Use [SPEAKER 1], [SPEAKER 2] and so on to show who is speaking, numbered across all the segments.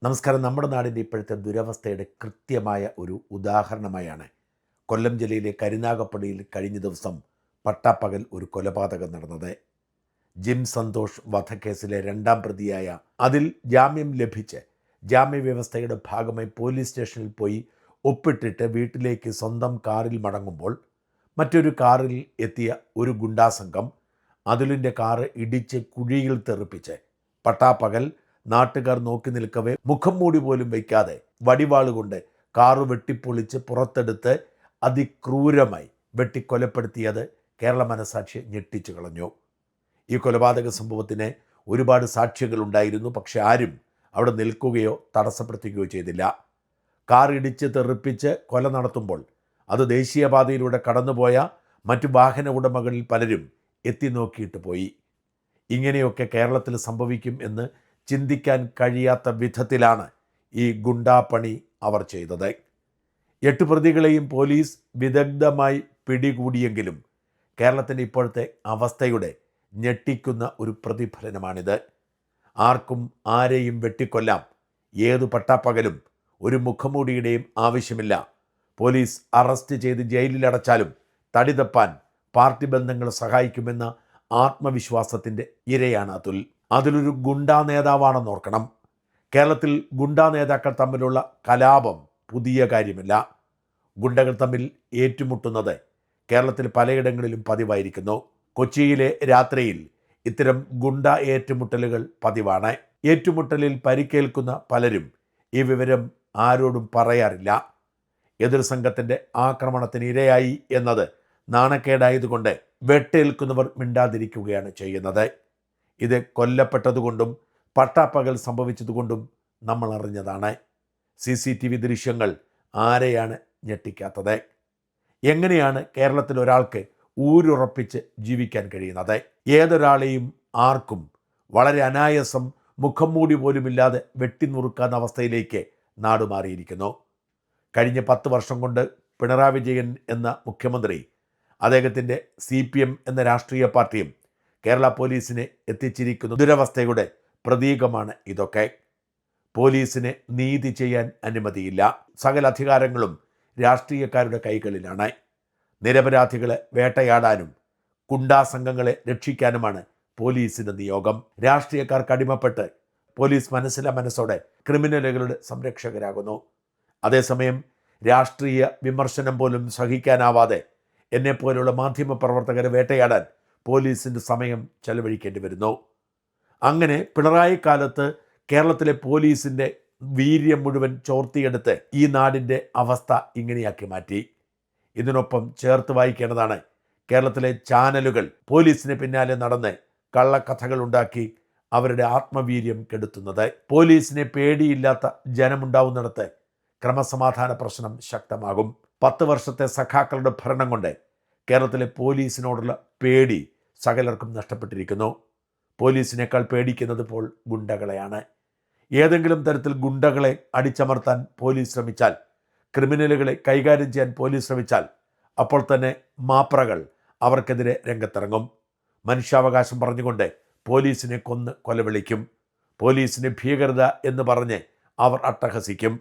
[SPEAKER 1] നമസ്കാരം. നമ്മുടെ നാടിൻ്റെ ഇപ്പോഴത്തെ ദുരവസ്ഥയുടെ കൃത്യമായ ഒരു ഉദാഹരണമായാണ് കൊല്ലം ജില്ലയിലെ കരുനാഗപ്പള്ളിയിൽ കഴിഞ്ഞ ദിവസം പട്ടാപ്പകൽ ഒരു കൊലപാതകം നടന്നത്. ജിം സന്തോഷ് വധക്കേസിലെ രണ്ടാം പ്രതിയായ അതിൽ ജാമ്യം ലഭിച്ച് ജാമ്യവ്യവസ്ഥയുടെ ഭാഗമായി പോലീസ് സ്റ്റേഷനിൽ പോയി ഒപ്പിട്ടിട്ട് വീട്ടിലേക്ക് സ്വന്തം കാറിൽ മടങ്ങുമ്പോൾ മറ്റൊരു കാറിൽ എത്തിയ ഒരു ഗുണ്ടാസംഘം അതുലിൻ്റെ കാറ് ഇടിച്ച് കുഴിയിൽ തെറിപ്പിച്ച് പട്ടാപ്പകൽ നാട്ടുകാർ നോക്കി നിൽക്കവേ മുഖം മൂടി പോലും വയ്ക്കാതെ വടിവാളുകൊണ്ട് കാറ് വെട്ടിപ്പൊളിച്ച് പുറത്തെടുത്ത് അതിക്രൂരമായി വെട്ടിക്കൊലപ്പെടുത്തിയത് കേരള മനസാക്ഷിയെ ഞെട്ടിച്ചു കളഞ്ഞു. ഈ കൊലപാതക സംഭവത്തിന് ഒരുപാട് സാക്ഷികളുണ്ടായിരുന്നു. പക്ഷെ ആരും അവിടെ നിൽക്കുകയോ തടസ്സപ്പെടുത്തുകയോ ചെയ്തില്ല. കാർ ഇടിച്ച് തെറിപ്പിച്ച് കൊല നടത്തുമ്പോൾ അത് ദേശീയപാതയിലൂടെ കടന്നുപോയ മറ്റു വാഹന ഉടമകളിൽ പലരും എത്തി നോക്കിയിട്ട് പോയി. ഇങ്ങനെയൊക്കെ കേരളത്തിൽ സംഭവിക്കും എന്ന് ചിന്തിക്കാൻ കഴിയാത്ത വിധത്തിലാണ് ഈ ഗുണ്ടാപ്പണി അവർ ചെയ്തത്. 8 പ്രതികളെയും പോലീസ് വിദഗ്ധമായി പിടികൂടിയെങ്കിലും കേരളത്തിൻ്റെ ഇപ്പോഴത്തെ അവസ്ഥയുടെ ഞെട്ടിക്കുന്ന ഒരു പ്രതിഫലനമാണിത്. ആർക്കും ആരെയും വെട്ടിക്കൊല്ലാം. ഏതു പട്ടാപ്പകലും ഒരു മുഖംമൂടിയുടെയും ആവശ്യമില്ല. പോലീസ് അറസ്റ്റ് ചെയ്ത് ജയിലിലടച്ചാലും തടി തപ്പാൻ പാർട്ടി ബന്ധങ്ങൾ സഹായിക്കുമെന്ന ആത്മവിശ്വാസത്തിൻ്റെ ഇരയാണ് അതുൽ. അതിലൊരു ഗുണ്ടാ നേതാവാണെന്ന് ഓർക്കണം. കേരളത്തിൽ ഗുണ്ടാ നേതാക്കൾ തമ്മിലുള്ള കലാപം പുതിയ കാര്യമല്ല. ഗുണ്ടകൾ തമ്മിൽ ഏറ്റുമുട്ടുന്നത് കേരളത്തിൽ പലയിടങ്ങളിലും പതിവായിരിക്കുന്നു. കൊച്ചിയിലെ രാത്രിയിൽ ഇത്തരം ഗുണ്ട ഏറ്റുമുട്ടലുകൾ പതിവാണ്. ഏറ്റുമുട്ടലിൽ പരിക്കേൽക്കുന്ന പലരും ഈ വിവരം ആരോടും പറയാറില്ല. എതിർ സംഘത്തിൻ്റെ ആക്രമണത്തിന് ഇരയായി എന്നത് നാണക്കേടായതുകൊണ്ട് വെട്ടേൽക്കുന്നവർ മിണ്ടാതിരിക്കുകയാണ് ചെയ്യുന്നത്. ഇത് കൊല്ലപ്പെട്ടതുകൊണ്ടും പട്ടാപ്പകൽ സംഭവിച്ചതുകൊണ്ടും നമ്മൾ അറിഞ്ഞതാണ്. CCTV ദൃശ്യങ്ങൾ ആരെയാണ് ഞെട്ടിക്കാത്തത്? എങ്ങനെയാണ് കേരളത്തിൽ ഒരാൾക്ക് ഊരുറപ്പിച്ച് ജീവിക്കാൻ കഴിയുന്നത്? ഏതൊരാളെയും ആർക്കും വളരെ അനായാസം മുഖം മൂടി പോലുമില്ലാതെ വെട്ടിനുറുക്കാവുന്ന അവസ്ഥയിലേക്ക് നാട് മാറിയിരിക്കുന്നു. കഴിഞ്ഞ 10 വർഷം കൊണ്ട് പിണറായി വിജയൻ എന്ന മുഖ്യമന്ത്രി, അദ്ദേഹത്തിൻ്റെ CPM എന്ന രാഷ്ട്രീയ പാർട്ടിയും കേരള പോലീസിനെ എത്തിച്ചിരിക്കുന്ന ദുരവസ്ഥയുടെ പ്രതീകമാണ് ഇതൊക്കെ. പോലീസിനെ നീതി ചെയ്യാൻ അനുമതിയില്ല. സകല അധികാരങ്ങളും രാഷ്ട്രീയക്കാരുടെ കൈകളിലാണ്. നിരപരാധികളെ വേട്ടയാടാനും ഗുണ്ടാസംഘങ്ങളെ രക്ഷിക്കാനുമാണ് പോലീസിൻ്റെ നിയോഗം. രാഷ്ട്രീയക്കാർക്ക് അടിമപ്പെട്ട് പോലീസ് മനസ്സോടെ ക്രിമിനലുകളുടെ സംരക്ഷകരാകുന്നു. അതേസമയം രാഷ്ട്രീയ വിമർശനം പോലും സഹിക്കാനാവാതെ എന്നെപ്പോലുള്ള മാധ്യമ പ്രവർത്തകരെ വേട്ടയാടാൻ പോലീസിൻ്റെ സമയം ചെലവഴിക്കേണ്ടി വരുന്നു. അങ്ങനെ പിണറായി കാലത്ത് കേരളത്തിലെ പോലീസിൻ്റെ വീര്യം മുഴുവൻ ചോർത്തിയെടുത്ത് ഈ നാടിൻ്റെ അവസ്ഥ ഇങ്ങനെയാക്കി മാറ്റി. ഇതിനൊപ്പം ചേർത്ത് വായിക്കേണ്ടതാണ്, കേരളത്തിലെ ചാനലുകൾ പോലീസിന് പിന്നാലെ നടന്ന് കള്ളക്കഥകൾ ഉണ്ടാക്കി അവരുടെ ആത്മവീര്യം കെടുത്തുന്നത്. പോലീസിനെ പേടിയില്ലാത്ത ജനമുണ്ടാവുന്നിടത്ത് ക്രമസമാധാന പ്രശ്നം ശക്തമാകും. 10 വർഷത്തെ സഖാക്കളുടെ ഭരണം കൊണ്ട് കേരളത്തിലെ പോലീസിനോടുള്ള പേടി സകലർക്കും നഷ്ടപ്പെട്ടിരിക്കുന്നു. പോലീസിനേക്കാൾ പേടിക്കുന്നത് ഇപ്പോൾ ഗുണ്ടകളെയാണ്. ഏതെങ്കിലും തരത്തിൽ ഗുണ്ടകളെ അടിച്ചമർത്താൻ പോലീസ് ശ്രമിച്ചാൽ, ക്രിമിനലുകളെ കൈകാര്യം ചെയ്യാൻ പോലീസ് ശ്രമിച്ചാൽ അപ്പോൾ തന്നെ മാപ്രകൾ അവർക്കെതിരെ രംഗത്തിറങ്ങും. മനുഷ്യാവകാശം പറഞ്ഞുകൊണ്ട് പോലീസിനെ കൊന്ന് കൊലവിളിക്കും. പോലീസിനെ ഭീകരത എന്ന് പറഞ്ഞ് അവർ അട്ടഹസിക്കും.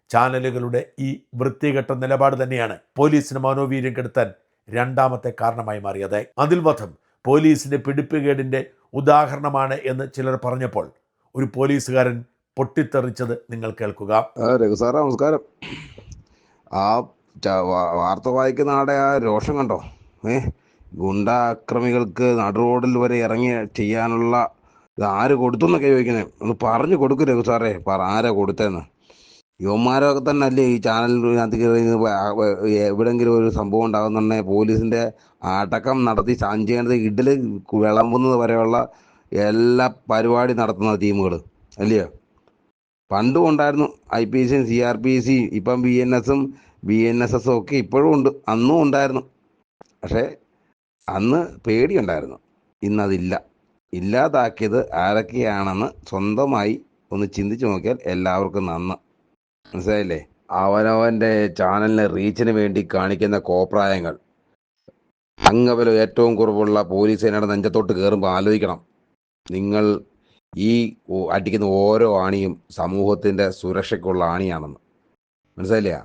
[SPEAKER 1] ചാനലുകളുടെ ഈ വൃത്തികെട്ട നിലപാട് തന്നെയാണ് പോലീസിന് മനോവീര്യം കെടുത്താൻ രണ്ടാമത്തെ കാരണമായി മാറിയത്. അതിൽ വധം പോലീസിൻ്റെ പിടിപ്പുകേടിൻ്റെ ഉദാഹരണമാണ് എന്ന് ചിലർ പറഞ്ഞപ്പോൾ ഒരു പോലീസുകാരൻ പൊട്ടിത്തെറിച്ചത് നിങ്ങൾ കേൾക്കുക.
[SPEAKER 2] രഘു സാറേ നമസ്കാരം. ആ വാർത്ത വായിക്കുന്ന ആടെ ആ രോഷം കണ്ടോ? ഗുണ്ടാക്രമികൾക്ക് നടുറോഡിൽ വരെ ഇറങ്ങി ചെയ്യാനുള്ള ഇത് ആര് കൊടുത്തു എന്നൊക്കെ ചോദിക്കുന്നത്. ഒന്ന് പറഞ്ഞു കൊടുക്കും രഘു സാറേ, ആരാ കൊടുത്തതെന്ന്. യുവന്മാരൊക്കെ തന്നെ അല്ലേ ഈ ചാനലിനകത്ത് എവിടെയെങ്കിലും ഒരു സംഭവം ഉണ്ടാകുന്നുണ്ടെങ്കിൽ പോലീസിൻ്റെ അടക്കം നടത്തി സഞ്ചയനത്തെ ഇടൽ വിളമ്പുന്നത് വരെയുള്ള എല്ലാ പരിപാടി നടത്തുന്ന ടീമുകൾ അല്ലയോ? പണ്ടും ഉണ്ടായിരുന്നു IPC, CRPC, ഇപ്പം BNS, BNSS ഒക്കെ ഇപ്പോഴും ഉണ്ട്. അന്നും ഉണ്ടായിരുന്നു. പക്ഷേ അന്ന് പേടിയുണ്ടായിരുന്നു, ഇന്നതില്ല. ഇല്ലാതാക്കിയത് ആരൊക്കെയാണെന്ന് സ്വന്തമായി ഒന്ന് ചിന്തിച്ചു നോക്കിയാൽ എല്ലാവർക്കും നന്ന്. മനസ്സിലായില്ലേ? അവനവൻ്റെ ചാനലിന് റീച്ചിന് വേണ്ടി കാണിക്കുന്ന കോപ്രായങ്ങൾ അംഗബലം ഏറ്റവും കുറവുള്ള പോലീസ് സേനയുടെ നെഞ്ചത്തോട്ട് കയറുമ്പോൾ ആലോചിക്കണം. നിങ്ങൾ ഈ അടിക്കുന്ന ഓരോ ആണിയും സമൂഹത്തിൻ്റെ സുരക്ഷയ്ക്കുള്ള ആണിയാണെന്ന്. മനസ്സിലായില്ല?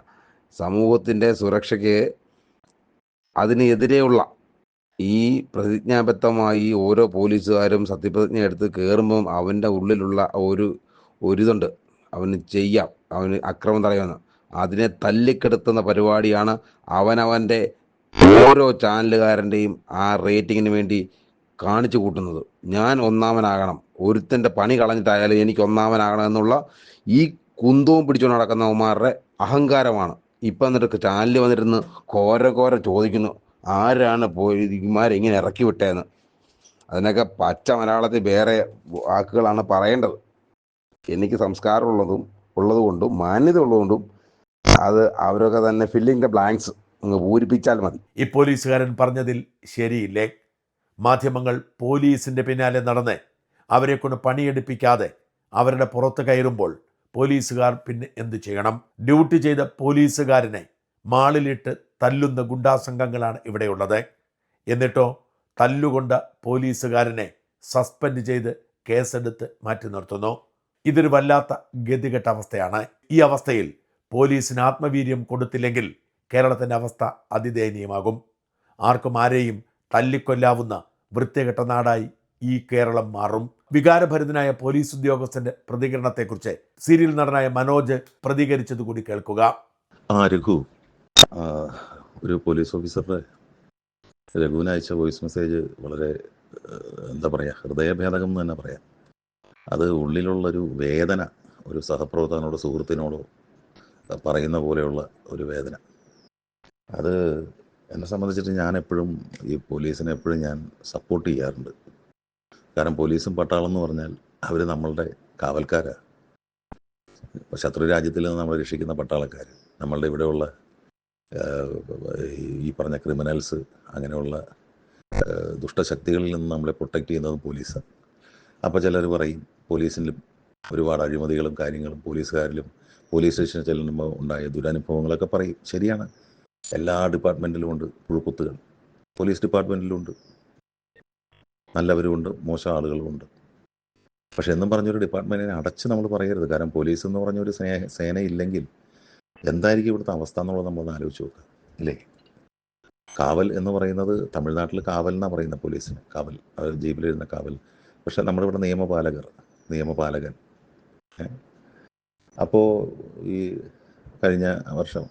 [SPEAKER 2] സമൂഹത്തിൻ്റെ സുരക്ഷയ്ക്ക് അതിനെതിരെയുള്ള ഈ പ്രതിജ്ഞാബദ്ധമായി ഓരോ പോലീസുകാരും സത്യപ്രതിജ്ഞ എടുത്ത് കയറുമ്പം അവൻ്റെ ഉള്ളിലുള്ള ഒരിതുണ്ട്, അവന് ചെയ്യാം, അവന് അക്രമം തടയുമെന്ന്. അതിനെ തല്ലിക്കെടുത്തുന്ന പരിപാടിയാണ് അവനവൻ്റെ ഓരോ ചാനലുകാരൻ്റെയും ആ റേറ്റിങ്ങിന് വേണ്ടി കാണിച്ചു കൂട്ടുന്നത്. ഞാൻ ഒന്നാമനാകണം, ഒരുത്തൻ്റെ പണി കളഞ്ഞിട്ടായാലും എനിക്ക് ഒന്നാമനാകണം എന്നുള്ള ഈ കുന്തവും പിടിച്ചുകൊണ്ട് നടക്കുന്നവന്മാരുടെ അഹങ്കാരമാണ്. ഇപ്പം എന്നിട്ട് ചാനലിൽ വന്നിരുന്ന് കോര ചോദിക്കുന്നു, ആരാണ് ഇവന്മാരെ ഇങ്ങനെ ഇറക്കി വിട്ടേന്ന്. അതിനൊക്കെ പച്ച മലയാളത്തിൽ വേറെ വാക്കുകളാണ് പറയേണ്ടത്. എനിക്ക് സംസ്കാരമുള്ളതും ഉള്ളതുകൊണ്ടും മാന്യത ഉള്ളതുകൊണ്ടും അത് അവരൊക്കെ തന്നെ ഫില്ലിങ് ദ ബ്ലാങ്ക്സ് അങ്ങ് പൂരിപ്പിച്ചാൽ മതി.
[SPEAKER 1] ഈ പോലീസുകാരൻ പറഞ്ഞതിൽ ശരിയില്ലേ? മാധ്യമങ്ങൾ പോലീസിൻ്റെ പിന്നാലെ നടന്ന് അവരെ കൊണ്ട് പണിയെടുപ്പിക്കാതെ അവരുടെ പുറത്ത് കയറുമ്പോൾ പോലീസുകാർ പിന്നെ എന്തു ചെയ്യണം? ഡ്യൂട്ടി ചെയ്ത പോലീസുകാരനെ മാളിലിട്ട് തല്ലുന്ന ഗുണ്ടാസംഘങ്ങളാണ് ഇവിടെയുള്ളത്. എന്നിട്ടോ തല്ലുകൊണ്ട പോലീസുകാരനെ സസ്പെൻഡ് ചെയ്ത് കേസെടുത്ത് മാറ്റി നിർത്തുന്നു. ഇതൊരു വല്ലാത്ത ഗതികെട്ട അവസ്ഥയാണ്. ഈ അവസ്ഥയിൽ പോലീസിന് ആത്മവീര്യം കൊടുത്തില്ലെങ്കിൽ കേരളത്തിൻ്റെ അവസ്ഥ അതിദയനീയമാകും. ആർക്കും ആരെയും തല്ലിക്കൊല്ലാവുന്ന വൃത്തികെട്ട നാടായി ഈ കേരളം മാറും. വികാരഭരിതനായ പോലീസ് ഉദ്യോഗസ്ഥന്റെ പ്രതികരണത്തെക്കുറിച്ച് സീരിയൽ നടനായ മനോജ് പ്രതികരിച്ചത് കൂടി കേൾക്കുക.
[SPEAKER 3] രഘു, ഒരു പോലീസ് ഓഫീസറുടെ രഘുവിന് അയച്ച വോയിസ് മെസ്സേജ് വളരെ എന്താ പറയുക, ഹൃദയഭേദകം എന്ന് തന്നെ പറയാം. അത് ഉള്ളിലുള്ളൊരു വേദന ഒരു സഹപ്രവർത്തകനോടോ സുഹൃത്തിനോടോ പറയുന്ന പോലെയുള്ള ഒരു വേദന. അത് എന്നെ സംബന്ധിച്ചിട്ട് ഞാൻ എപ്പോഴും ഈ പോലീസിനെ എപ്പോഴും ഞാൻ സപ്പോർട്ട് ചെയ്യാറുണ്ട്. കാരണം പോലീസും പട്ടാളം എന്ന് പറഞ്ഞാൽ അവർ നമ്മളുടെ കാവൽക്കാരാണ്. ശത്രു രാജ്യത്തിൽ നിന്ന് നമ്മളെ രക്ഷിക്കുന്ന പട്ടാളക്കാർ, നമ്മളുടെ ഇവിടെയുള്ള ഈ പറഞ്ഞ ക്രിമിനൽസ്, അങ്ങനെയുള്ള ദുഷ്ടശക്തികളിൽ നിന്ന് നമ്മളെ പ്രൊട്ടക്റ്റ് ചെയ്യുന്നതും പോലീസാണ്. അപ്പോൾ ചിലർ പറയും പോലീസിലും ഒരുപാട് അഴിമതികളും കാര്യങ്ങളും പോലീസുകാരിലും പോലീസ് സ്റ്റേഷനിൽ ചെല്ലുമ്പോൾ ഉണ്ടായ ദുരനുഭവങ്ങളൊക്കെ പറയും. ശരിയാണ്, എല്ലാ ഡിപ്പാർട്ട്മെൻറ്റിലും ഉണ്ട് പുഴുക്കുത്തുകൾ. പോലീസ് ഡിപ്പാർട്ട്മെൻറ്റിലുണ്ട്, നല്ലവരുമുണ്ട്, മോശം ആളുകളുമുണ്ട്. പക്ഷെ എന്നും പറഞ്ഞൊരു ഡിപ്പാർട്ട്മെൻറ്റിനെ അടച്ച് നമ്മൾ പറയരുത്. കാരണം പോലീസ് എന്ന് പറഞ്ഞൊരു സേനയില്ലെങ്കിൽ എന്തായിരിക്കും ഇവിടുത്തെ അവസ്ഥ എന്നുള്ളത് നമ്മളൊന്ന് ആലോചിച്ച് നോക്കുക, ഇല്ലേ? കാവൽ എന്ന് പറയുന്നത് തമിഴ്നാട്ടിൽ കാവൽ എന്നാണ് പറയുന്നത് പോലീസിന്, കാവൽ, അവർ ജീപ്പിലിരുന്ന കാവൽ. പക്ഷെ നമ്മുടെ ഇവിടെ നിയമപാലകൻ. അപ്പോൾ ഈ കഴിഞ്ഞ വർഷം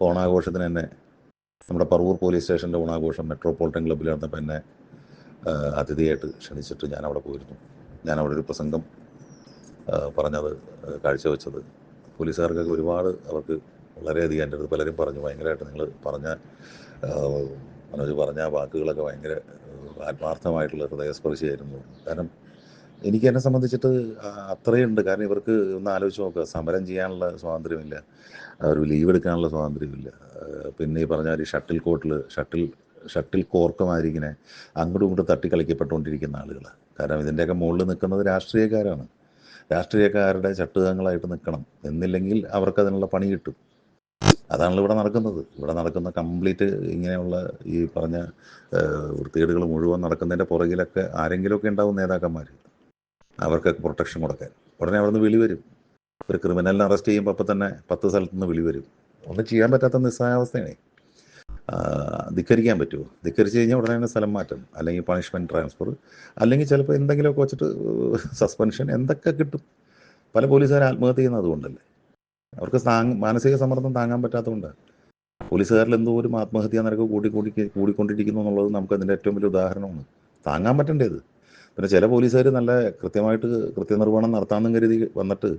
[SPEAKER 3] ഓണാഘോഷത്തിന് തന്നെ നമ്മുടെ പറവൂർ പോലീസ് സ്റ്റേഷൻ്റെ ഓണാഘോഷം മെട്രോപൊളിറ്റൻ ക്ലബ്ബിൽ നടന്നപ്പോൾ എന്നെ അതിഥിയായിട്ട് ക്ഷണിച്ചിട്ട് ഞാൻ അവിടെ പോയിരുന്നു. ഞാൻ അവിടെ ഒരു പ്രസംഗം പറഞ്ഞത്, കാഴ്ചവെച്ചത് പോലീസുകാർക്കൊക്കെ ഒരുപാട്, അവർക്ക് വളരെയധികം എൻ്റെ അടുത്ത് പലരും പറഞ്ഞു, ഭയങ്കരമായിട്ട് നിങ്ങൾ മനോജ് പറഞ്ഞ വാക്കുകളൊക്കെ ഭയങ്കര ആത്മാർത്ഥമായിട്ടുള്ള ഹൃദയസ്പർശിയായിരുന്നു. കാരണം എനിക്ക് എന്നെ സംബന്ധിച്ചിട്ട് അത്രയുണ്ട്. കാരണം ഇവർക്ക് ഒന്ന് ആലോചിച്ച് നോക്കുക, സമരം ചെയ്യാനുള്ള സ്വാതന്ത്ര്യമില്ല, ഒരു ലീവ് എടുക്കാനുള്ള സ്വാതന്ത്ര്യമില്ല. പിന്നെ ഈ പറഞ്ഞ ഒരു ഷട്ടിൽ കോർക്കുമാതിരി ഇങ്ങനെ അങ്ങോട്ടും ഇങ്ങോട്ടും തട്ടിക്കളിക്കപ്പെട്ടുകൊണ്ടിരിക്കുന്ന ആളുകൾ. കാരണം ഇതിൻ്റെയൊക്കെ മുകളിൽ നിൽക്കുന്നത് രാഷ്ട്രീയക്കാരാണ്. രാഷ്ട്രീയക്കാരുടെ ചട്ടുകങ്ങളായിട്ട് നിൽക്കണം, എന്നില്ലെങ്കിൽ അവർക്കതിനുള്ള പണി കിട്ടും. അതാണല്ലോ ഇവിടെ നടക്കുന്നത്. ഇവിടെ നടക്കുന്ന കംപ്ലീറ്റ് ഇങ്ങനെയുള്ള ഈ പറഞ്ഞ വൃത്തികേടുകൾ മുഴുവൻ നടക്കുന്നതിൻ്റെ പുറകിലൊക്കെ ആരെങ്കിലുമൊക്കെ ഉണ്ടാവും നേതാക്കന്മാർ, അവർക്കൊക്കെ പ്രൊട്ടക്ഷൻ കൊടുക്കാൻ. ഉടനെ അവിടെ നിന്ന് വിളി വരും. ഒരു ക്രിമിനലിനെ അറസ്റ്റ് ചെയ്യുമ്പോൾ അപ്പം തന്നെ 10 സ്ഥലത്തു നിന്ന് വിളി വരും. ഒന്നും ചെയ്യാൻ പറ്റാത്ത നിസ്സഹായാവസ്ഥയാണ്. ധിക്കരിക്കാൻ പറ്റുമോ? ധിക്കരിച്ച് കഴിഞ്ഞാൽ ഉടനെ തന്നെ സ്ഥലം മാറ്റം, അല്ലെങ്കിൽ പണിഷ്മെൻറ്റ് ട്രാൻസ്ഫർ, അല്ലെങ്കിൽ ചിലപ്പോൾ എന്തെങ്കിലുമൊക്കെ വെച്ചിട്ട് സസ്പെൻഷൻ, എന്തൊക്കെ കിട്ടും. പല പോലീസുകാർ ആത്മഹത്യ ചെയ്യുന്നത് അതുകൊണ്ടല്ലേ, അവർക്ക് മാനസിക സമ്മർദ്ദം താങ്ങാൻ പറ്റാത്തതുകൊണ്ടാണ്. പോലീസുകാരിൽ എന്തോരം ആത്മഹത്യാ നിരക്ക് കൂടിക്കൊണ്ടിരിക്കുന്നു എന്നുള്ളത് നമുക്ക് അതിൻ്റെ ഏറ്റവും വലിയ ഉദാഹരണമാണ്. താങ്ങാൻ പറ്റേണ്ടത്. പിന്നെ ചില പോലീസുകാർ നല്ല കൃത്യമായിട്ട് കൃത്യനിർവഹണം നടത്താമെന്നും കരുതി വന്നിട്ട്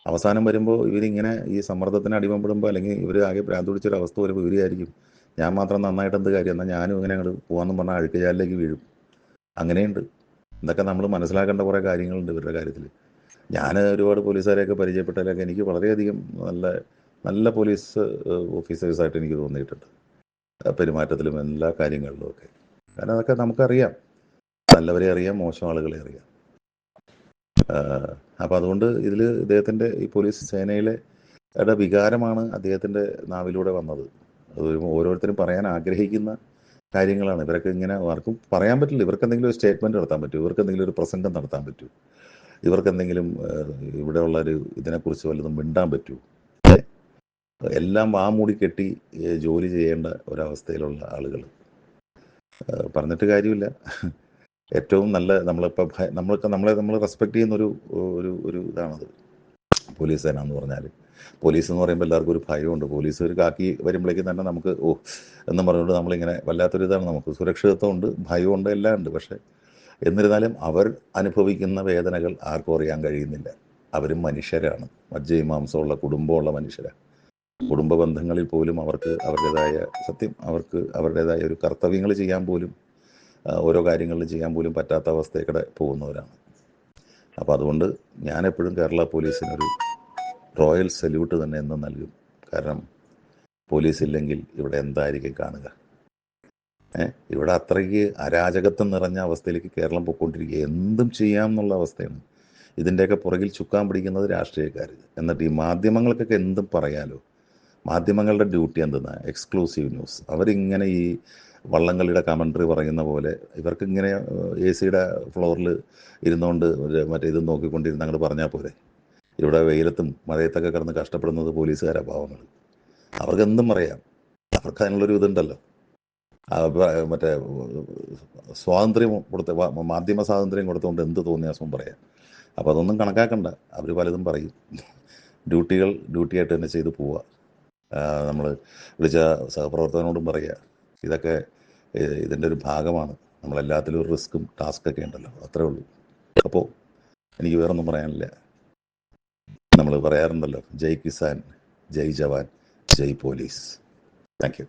[SPEAKER 3] അവസാനം വരുമ്പോൾ ഇവരിങ്ങനെ ഈ സമ്മർദ്ദത്തിന് അടിമപ്പെടുമ്പോൾ, അല്ലെങ്കിൽ ഇവർ ആകെ ഭ്രാന്ത് പിടിച്ചൊരവസ്ഥ വരുമ്പോൾ ഇവരായിരിക്കും, ഞാൻ മാത്രം നന്നായിട്ട് എന്ത് കാര്യം, എന്നാൽ ഞാനും ഇങ്ങനെ അങ്ങോട്ട് പോകാമെന്നും പറഞ്ഞാൽ അഴുക്കുചാലിലേക്ക് വീഴും. അങ്ങനെയുണ്ട്. ഇതൊക്കെ നമ്മൾ മനസ്സിലാക്കേണ്ട കുറേ കാര്യങ്ങളുണ്ട് ഇവരുടെ കാര്യത്തിൽ. ഞാൻ ഒരുപാട് പോലീസുകാരെയൊക്കെ പരിചയപ്പെട്ടതിലൊക്കെ എനിക്ക് വളരെയധികം നല്ല പോലീസ് ഓഫീസേഴ്സായിട്ട് എനിക്ക് തോന്നിയിട്ടുണ്ട്, പെരുമാറ്റത്തിലും എല്ലാ കാര്യങ്ങളിലും ഒക്കെ. കാരണം അതൊക്കെ നമുക്കറിയാം, നല്ലവരെ അറിയാം, മോശം ആളുകളെ അറിയാം. അപ്പോൾ അതുകൊണ്ട് ഇതിൽ ഇദ്ദേഹത്തിൻ്റെ ഈ പോലീസ് സേനയിലെ വികാരമാണ് അദ്ദേഹത്തിൻ്റെ നാവിലൂടെ വന്നത്. അത് ഓരോരുത്തരും പറയാൻ ആഗ്രഹിക്കുന്ന കാര്യങ്ങളാണ്. ഇവരൊക്കെ ഇങ്ങനെ ആർക്കും പറയാൻ പറ്റില്ല. ഇവർക്ക് എന്തെങ്കിലും ഒരു സ്റ്റേറ്റ്മെൻറ്റ് നടത്താൻ പറ്റും, ഇവർക്ക് എന്തെങ്കിലും ഒരു പ്രസംഗം നടത്താൻ പറ്റും. ഇവർക്കെന്തെങ്കിലും ഇവിടെയുള്ളൊരു ഇതിനെക്കുറിച്ച് വല്ലതും മിണ്ടാൻ പറ്റുമോ? എല്ലാം മൂടി കെട്ടി ജോലി ചെയ്യേണ്ട ഒരവസ്ഥയിലുള്ള ആളുകൾ. പറഞ്ഞിട്ട് കാര്യമില്ല. ഏറ്റവും നല്ല നമ്മളിപ്പോൾ നമ്മൾ റെസ്പെക്റ്റ് ചെയ്യുന്നൊരു ഒരു ഒരു ഇതാണത് പോലീസ് സേന എന്ന് പറഞ്ഞാൽ. പോലീസ് എന്ന് പറയുമ്പോൾ എല്ലാവർക്കും ഒരു ഭയമുണ്ട്. പോലീസ് ഒരു കാക്കി വരുമ്പോഴേക്കും തന്നെ നമുക്ക് എന്ന് പറഞ്ഞുകൊണ്ട് നമ്മളിങ്ങനെ വല്ലാത്തൊരു ഇതാണ്. നമുക്ക് സുരക്ഷിതത്വമുണ്ട്, ഭയമുണ്ട്, എല്ലാം ഉണ്ട്. പക്ഷേ എന്നിരുന്നാലും അവർ അനുഭവിക്കുന്ന വേദനകൾ ആർക്കും അറിയാൻ കഴിയുന്നില്ല. അവരും മനുഷ്യരാണ്, മജ്ജയും മാംസമുള്ള കുടുംബമുള്ള മനുഷ്യരാണ്. കുടുംബ ബന്ധങ്ങളിൽ പോലും അവർക്ക് അവരുടേതായ ഒരു കർത്തവ്യങ്ങൾ ചെയ്യാൻ പോലും ഓരോ കാര്യങ്ങളിൽ ചെയ്യാൻ പോലും പറ്റാത്ത അവസ്ഥയൊക്കെ പോകുന്നവരാണ്. അപ്പോൾ അതുകൊണ്ട് ഞാനെപ്പോഴും കേരള പോലീസിനൊരു റോയൽ സല്യൂട്ട് തന്നെ എന്നും നൽകും. കാരണം പോലീസ് ഇല്ലെങ്കിൽ ഇവിടെ എന്തായിരിക്കും കാണുക? ഇവിടെ അത്രയ്ക്ക് അരാജകത്വം നിറഞ്ഞ അവസ്ഥയിലേക്ക് കേരളം പൊയ്ക്കൊണ്ടിരിക്കുക. എന്തും ചെയ്യാം എന്നുള്ള അവസ്ഥയാണ്. ഇതിൻ്റെയൊക്കെ പുറകിൽ ചുക്കാൻ പിടിക്കുന്നത് രാഷ്ട്രീയക്കാർ. എന്നിട്ട് ഈ മാധ്യമങ്ങൾക്കൊക്കെ എന്തും പറയാലോ. മാധ്യമങ്ങളുടെ ഡ്യൂട്ടി എന്തെന്നാ? Exclusive news. അവരിങ്ങനെ ഈ വള്ളംകളിയുടെ കമൻട്രി പറയുന്ന പോലെ ഇവർക്കിങ്ങനെ AC-യുടെ ഫ്ലോറിൽ ഇരുന്നുകൊണ്ട് ഇത് നോക്കിക്കൊണ്ടിരുന്ന് അങ്ങോട്ട് പറഞ്ഞാൽ പോരെ? ഇവിടെ വെയിലത്തും മഴയത്തൊക്കെ കിടന്ന് കഷ്ടപ്പെടുന്നത് പോലീസുകാരാ, പാവങ്ങൾ. അവർക്ക് എന്തും പറയാം. അവർക്ക് അതിനുള്ളൊരു ഇതുണ്ടല്ലോ. മറ്റേ സ്വാതന്ത്ര്യം മാധ്യമ സ്വാതന്ത്ര്യം കൊടുത്തുകൊണ്ട് എന്ത് തോന്നിയാസം പറയാം. അപ്പോൾ അതൊന്നും കണക്കാക്കണ്ട. അവർ പലതും പറയും. ഡ്യൂട്ടിയായിട്ട് തന്നെ ചെയ്ത് പോവുക. നമ്മൾ വിളിച്ച സഹപ്രവർത്തകനോടും പറയുക, ഇതൊക്കെ ഇതിൻ്റെ ഒരു ഭാഗമാണ്. നമ്മളെല്ലാത്തിലും ഒരു റിസ്ക്കും ടാസ്ക്കൊക്കെ ഉണ്ടല്ലോ, അത്രേ ഉള്ളൂ. അപ്പോൾ എനിക്ക് വേറൊന്നും പറയാനില്ല. നമ്മൾ പറയാറുണ്ടല്ലോ, ജയ് കിസാൻ, ജയ് ജവാൻ, ജയ് പോലീസ്. Thank you.